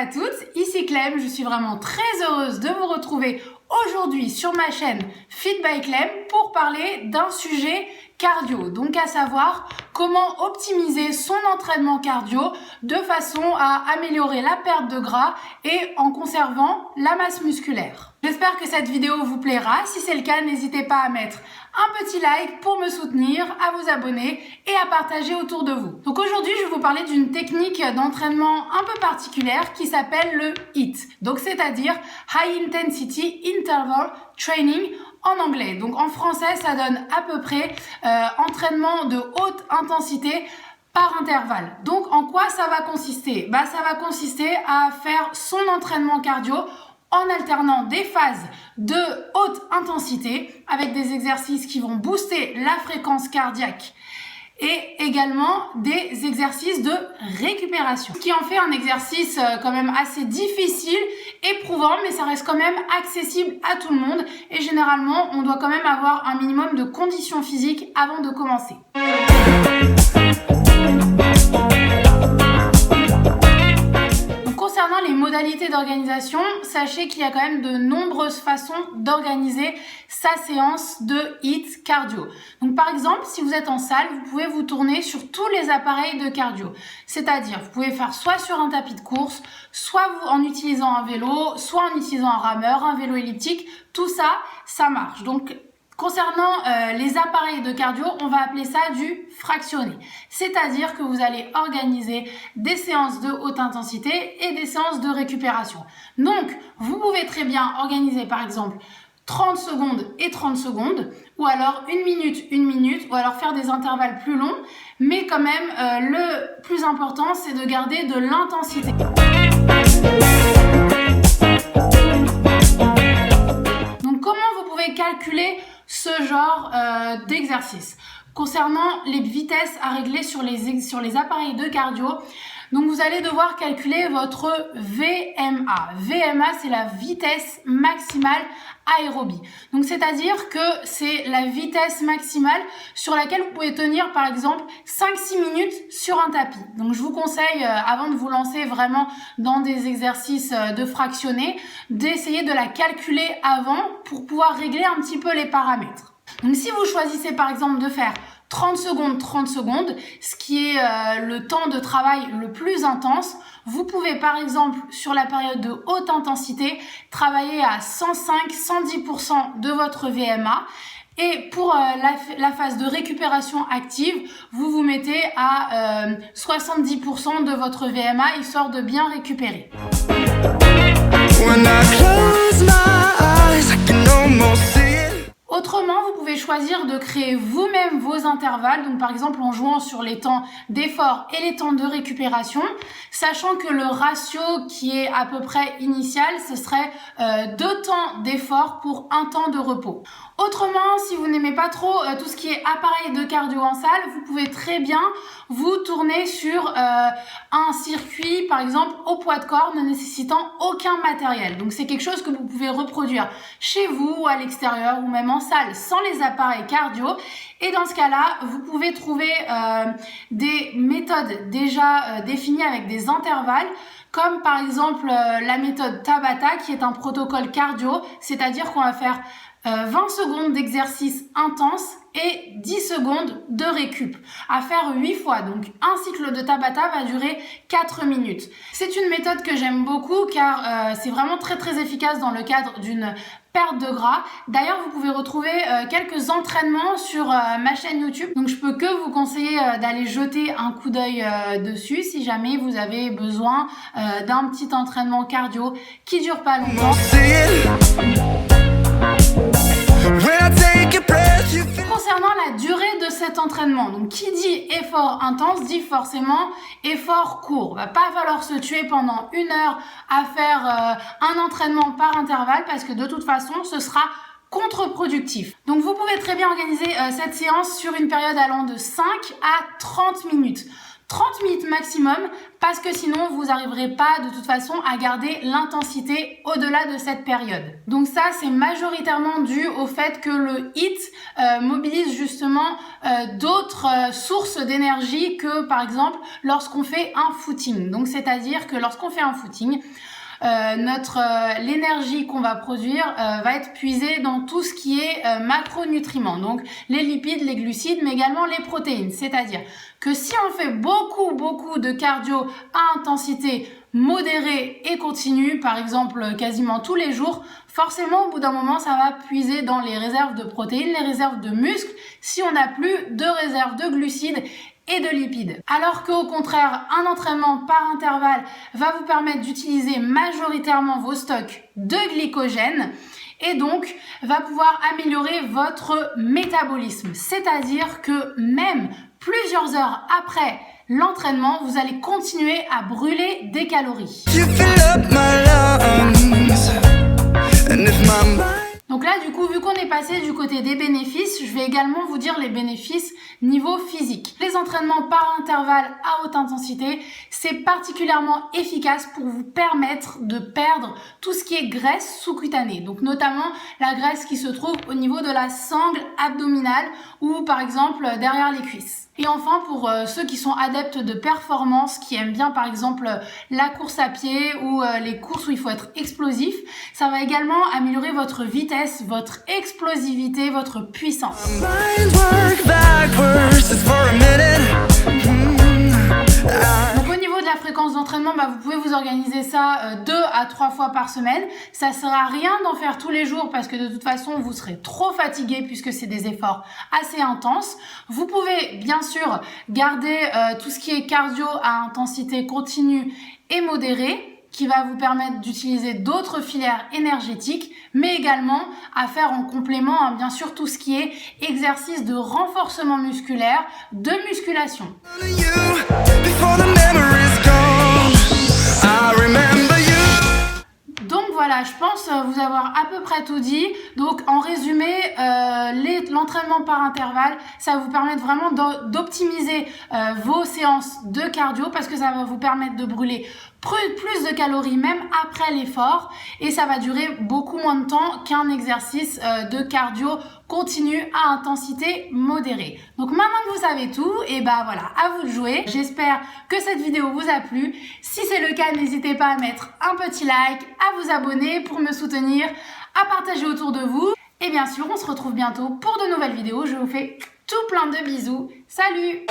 à toutes, ici Clem, je suis vraiment très heureuse de vous retrouver aujourd'hui sur ma chaîne Fit by Clem pour parler d'un sujet cardio, donc à savoir comment optimiser son entraînement cardio de façon à améliorer la perte de gras et en conservant la masse musculaire. J'espère que cette vidéo vous plaira. Si c'est le cas, n'hésitez pas à mettre un petit like pour me soutenir, à vous abonner et à partager autour de vous. Donc aujourd'hui, je vais vous parler d'une technique d'entraînement un peu particulière qui s'appelle le HIIT. Donc c'est-à-dire High Intensity Interval Training en anglais. Donc en français, ça donne à peu près entraînement de haute intensité par intervalle. Donc en quoi ça va consister? Ça va consister à faire son entraînement cardio en alternant des phases de haute intensité avec des exercices qui vont booster la fréquence cardiaque et également des exercices de récupération. Ce qui en fait un exercice quand même assez difficile, éprouvant, mais ça reste quand même accessible à tout le monde et généralement on doit quand même avoir un minimum de conditions physiques avant de commencer. Concernant les modalités d'organisation, sachez qu'il y a quand même de nombreuses façons d'organiser sa séance de HIIT cardio. Donc par exemple, si vous êtes en salle, vous pouvez vous tourner sur tous les appareils de cardio. C'est-à-dire, vous pouvez faire soit sur un tapis de course, soit en utilisant un vélo, soit en utilisant un rameur, un vélo elliptique. Tout ça, ça marche. Donc concernant les appareils de cardio, on va appeler ça du fractionné. C'est-à-dire que vous allez organiser des séances de haute intensité et des séances de récupération. Donc, vous pouvez très bien organiser par exemple 30 secondes et 30 secondes, ou alors 1 minute, ou alors faire des intervalles plus longs. Mais quand même, le plus important, c'est de garder de l'intensité. Donc, comment vous pouvez calculer ce genre d'exercice? Concernant les vitesses à régler sur les appareils de cardio, donc vous allez devoir calculer votre VMA. VMA, c'est la vitesse maximale aérobie. Donc c'est-à-dire que c'est la vitesse maximale sur laquelle vous pouvez tenir par exemple 5-6 minutes sur un tapis. Donc je vous conseille, avant de vous lancer vraiment dans des exercices de fractionné, d'essayer de la calculer avant pour pouvoir régler un petit peu les paramètres. Donc si vous choisissez par exemple de faire 30 secondes, ce qui est le temps de travail le plus intense, vous pouvez par exemple sur la période de haute intensité travailler à 105-110% de votre VMA. Et pour la phase de récupération active, vous vous mettez à 70% de votre VMA, histoire de bien récupérer. Autrement, vous pouvez choisir de créer vous-même vos intervalles, donc par exemple en jouant sur les temps d'effort et les temps de récupération, sachant que le ratio qui est à peu près initial, ce serait 2 temps d'effort pour 1 temps de repos. Autrement, si vous n'aimez pas trop tout ce qui est appareil de cardio en salle, vous pouvez très bien vous tourner sur un circuit, par exemple au poids de corps, ne nécessitant aucun matériel. Donc c'est quelque chose que vous pouvez reproduire chez vous ou à l'extérieur ou même en salle sans les appareils cardio. Et dans ce cas-là, vous pouvez trouver des méthodes déjà définies avec des intervalles, comme par exemple la méthode Tabata qui est un protocole cardio, c'est-à-dire qu'on va faire 20 secondes d'exercice intense et 10 secondes de récup à faire 8 fois. Donc un cycle de Tabata va durer 4 minutes. C'est une méthode que j'aime beaucoup car c'est vraiment très efficace dans le cadre d'une perte de gras. D'ailleurs, vous pouvez retrouver quelques entraînements sur ma chaîne YouTube. Donc je peux que vous conseiller d'aller jeter un coup d'œil dessus si jamais vous avez besoin d'un petit entraînement cardio qui dure pas longtemps. Concernant la durée de cet entraînement, donc qui dit effort intense dit forcément effort court. Va pas falloir se tuer pendant 1 heure à faire un entraînement par intervalle parce que de toute façon ce sera contre-productif. Donc vous pouvez très bien organiser cette séance sur une période allant de 5 à 30 minutes. 30 minutes maximum, parce que sinon vous n'arriverez pas de toute façon à garder l'intensité au-delà de cette période. Donc ça, c'est majoritairement dû au fait que le HIIT mobilise justement d'autres sources d'énergie que par exemple lorsqu'on fait un footing. Donc c'est-à-dire que lorsqu'on fait un footing, l'énergie qu'on va produire va être puisée dans tout ce qui est macronutriments, donc les lipides, les glucides, mais également les protéines. C'est-à-dire que si on fait beaucoup de cardio à intensité modérée et continue, par exemple quasiment tous les jours, forcément au bout d'un moment ça va puiser dans les réserves de protéines, les réserves de muscles, si on n'a plus de réserves de glucides et de lipides. Alors qu'au contraire, un entraînement par intervalle va vous permettre d'utiliser majoritairement vos stocks de glycogène et donc va pouvoir améliorer votre métabolisme. C'est-à-dire que même plusieurs heures après l'entraînement, vous allez continuer à brûler des calories. Donc là, du coup, vu qu'on est passé du côté des bénéfices, je vais également vous dire les bénéfices niveau physique. Les entraînements par intervalle à haute intensité, c'est particulièrement efficace pour vous permettre de perdre tout ce qui est graisse sous-cutanée. Donc notamment la graisse qui se trouve au niveau de la sangle abdominale ou par exemple derrière les cuisses. Et enfin, pour ceux qui sont adeptes de performance, qui aiment bien par exemple la course à pied ou les courses où il faut être explosif, ça va également améliorer votre vitesse, votre explosivité, votre puissance. Donc au niveau de la fréquence d'entraînement, vous pouvez vous organiser ça 2 à 3 fois par semaine. Ça sert à rien d'en faire tous les jours parce que de toute façon vous serez trop fatigué puisque c'est des efforts assez intenses. Vous pouvez bien sûr garder tout ce qui est cardio à intensité continue et modérée, qui va vous permettre d'utiliser d'autres filières énergétiques, mais également à faire en complément, bien sûr, tout ce qui est exercice de renforcement musculaire, de musculation. Donc voilà, je pense vous avoir à peu près tout dit. Donc en résumé, l'entraînement par intervalle, ça va vous permettre vraiment d'optimiser vos séances de cardio parce que ça va vous permettre de brûler plus de calories même après l'effort et ça va durer beaucoup moins de temps qu'un exercice de cardio continu à intensité modérée. Donc maintenant que vous savez tout, et voilà, à vous de jouer. J'espère que cette vidéo vous a plu. Si c'est le cas, n'hésitez pas à mettre un petit like, à vous abonner pour me soutenir, à partager autour de vous. Et bien sûr, on se retrouve bientôt pour de nouvelles vidéos. Je vous fais tout plein de bisous. Salut!